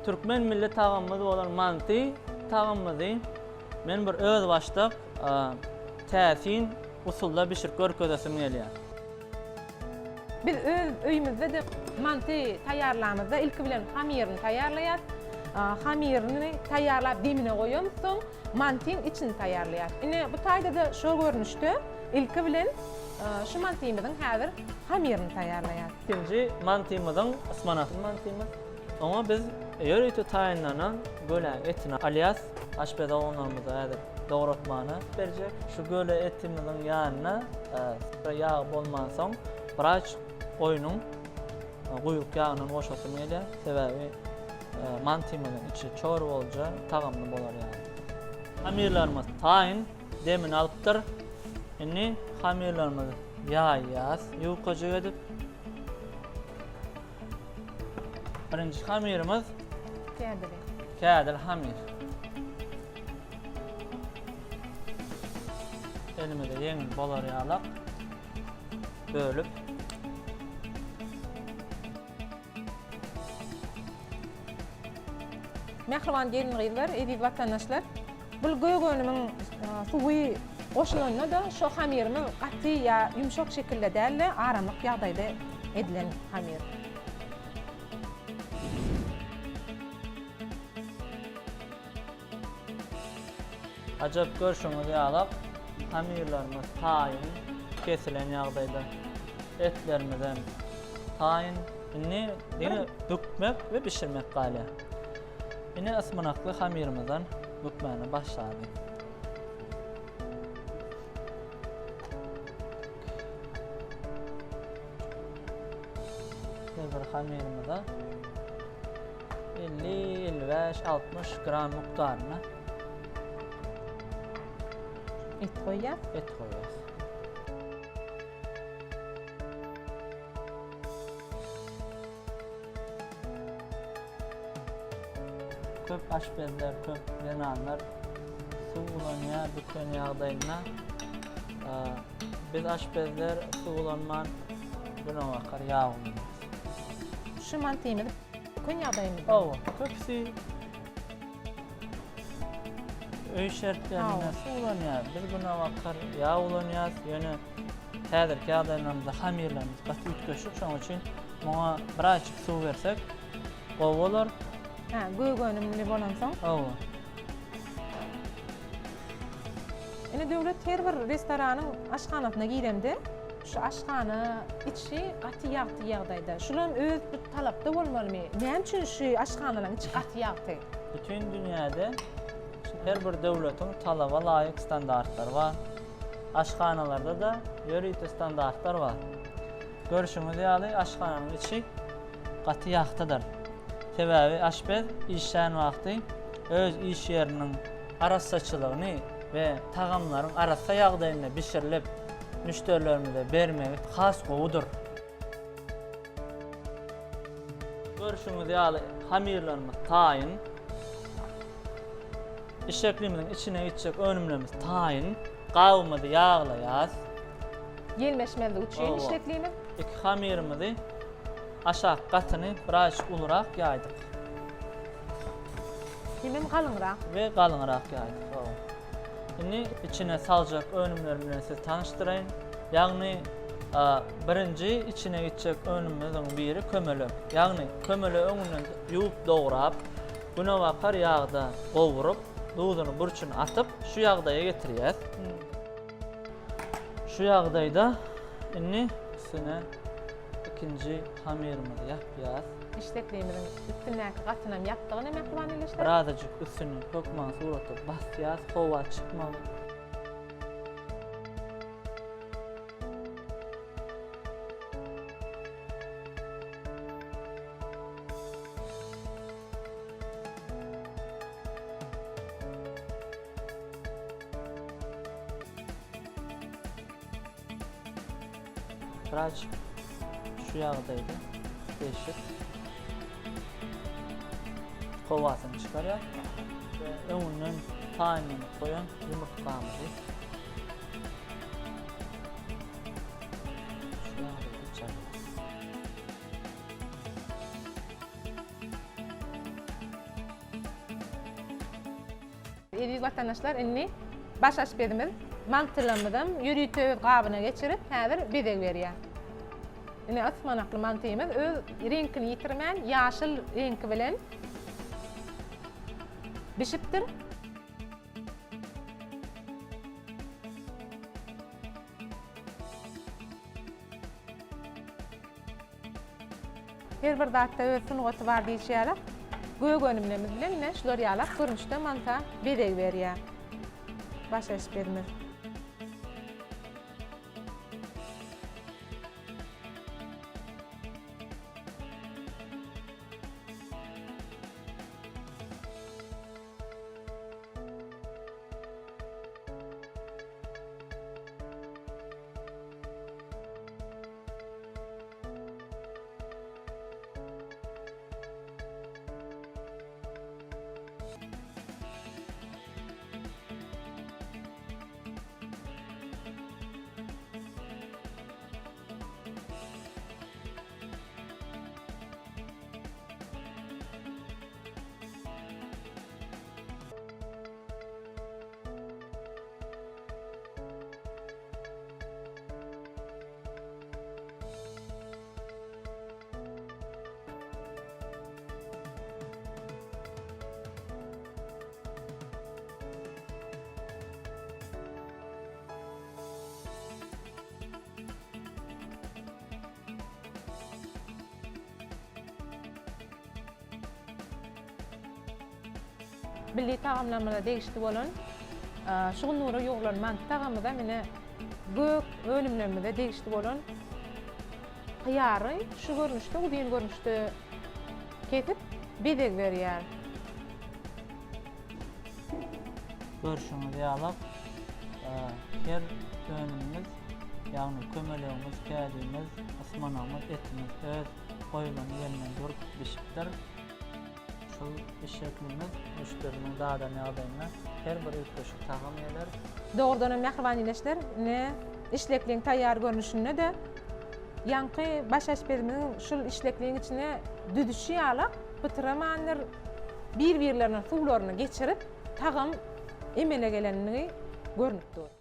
Türkmen milli tagamymyz bolan manty tagamymyzy men bir öz başlyk täsin usulda bişirip görkesesim gelýär. Biz öz öýümizde de manty taýýarlamyzda ilki bilen hamirini taýýarlaýar. Hamirini taýýarlap demine goýýarys, soň mantyn içini taýýarlaýar. Ine bu taýda da şo görnüşde ilki bilen şu mantymyzyň häzir hamirini taýýarlaýar. İkinji mantymyzyň ısmanakly mantymyz. Ama biz ýöreýte taýynlanan göle etini alias aşpeda olanlarymyza häzir dogratmany berjek. Şu göle etimiziň ýanyna ýağ bolman soň biraj goýunyň guýuk ýagynyň goşasym gelýär. Sebäbi mantymyzyň içi çor bolja tagamly bolar ýaly. Hamirlarymyz taýyn demini alypdyr. Indi hamirlarymyzy ýaýýas, ýuwkaja edip birinji hamirimiz kädil hamir. Elimizde yeňil bolar ýalak bölüp Mehriban gelinler, eziz vatandaşlar, bu göýgönümiň suwy goşulanyna da şo hamirimi gaty ýa ýumşak şekilde däl, aramlyk ýagdaýda edilen hamir. ajab görşüňiz ýalak hamirlarymyz taýyn kesilen ýagdaýda etlerimizden taýyn inni bükmek we pişirmek galýar. Ine ısmanakly hamirimizden bükmäni başlady. Bir hamirimize 50-55-60 gram miktarına Et goýýar. et koyuyoruz. Köp aşpezler, köp renanlar su ulanýar, bükmen ýagdaýyna biz aşpezler su ulanman buna bakar ýağ ulanýar. Şu mantymyzy bükmen ýagdaýynda. Owa, köpsi öý şertlerine su ulanýar. Biz buna bakar ýağ ulanýar, ýöne häzirki ýagdaýlarymyzda hamirlerimiz gaty ütkeşik, şoň üçin muňa birazçyk su bersek gowy bolar. Ha, göýgönümli bolan soň. Owa. Ine döwlet her bir restoranyň aşganasyna giremde, şu aşgana içi gaty ýagty ýagdaýda. Şulam öz bir talapda bolmalymy? Näme üçin şu aşganalaryň içi gaty ýagty? Bütün dünyada her bir döwletiň talaba laýyk standartlar bar. Aşganalarda da ýöreýte standartlar bar. Görüşüňiz ýaly aşgananyň içi gaty ýagtydyr. Sebäbi aşpez işän wagty öz iş ýeriniň arassaçylygyny we tagamlaryň arassa ýagdaýynda bişirilip müşterilerimize bermegi has gowudur. Görüşüňiz ýaly hamirlerimiz taýyn, işeklimiziň içine gitjek önümlerimiz taýyn, gawymyzy ýaglaýas. Gelmeşmeli üçin Owa. işleklimi. Iki hamirimizi aşağı gatyny biraz ulurak ýaýdyk Hemem galynrak. we galyňrak ýaýdyk. Indi içine saljak önümlerini siz tanıştırayın. Ýagny birinji içine gitjek önümizden biri kömele. Ýagny kömele öňünden ýuwup dograp, buna bakar ýagda gowurup, duýduny burçuny atyp şu ýagdaýa getirýär. Şu ýagdaýda indi üstüne ikinji hamirimizi ýapýar. İşleklimiziň üstündäki gatynam ýapdygyny mehriban eleşler. Birazajyk üstüne hökman suraty basýar, howa çykmagy. Biraz şu ýagdaýda beşik howasyny çykarýar we öňünden taýynyny koýan ýumurtlamyzy şu ýagdaýda çykarýar. edik vatandaşlar inni baş aşpedimiz mantylymyzdan ýürüýtöz gabyna geçirip häzir bezek berýär. Ine asmanakly mantyýymyz öz reňkini ýitirmän ýaşyl reňki bilen bişipdir. Her bir zatda öz sunugaty bar diýişýärler. Gögönümlerimiz bilen ne şular ýalap görünüşde manta bezek berýär. Baş aşpedimiz. Milli tagamlarymyza degişli bolan şugun nura ýoglan manty tagamyda mene gök bölümlerimize degişli bolan hyýary şu görnüşde, udyň görnüşde ketip bezek berýär. Görüşüňizi ýalap, her dönümimiz, ýagny kömeleğimiz, kälimiz, asmanamyz, etimiz öz goýulan ýerinden durup bişipdir. Şol işleklimiz müşterinin dağdan ýagdaýyna her bir ýetişik tagam ýeler. Dogrudan hem mähriban ýeşler, ne işlekliň taýýar görnüşinde de ýanky baş aşpedimiň şol işlekliň içine düdüşi ýalyp bitiramandyr bir-birlerine suwlaryny geçirip tagam emele gelenini görnüpdir.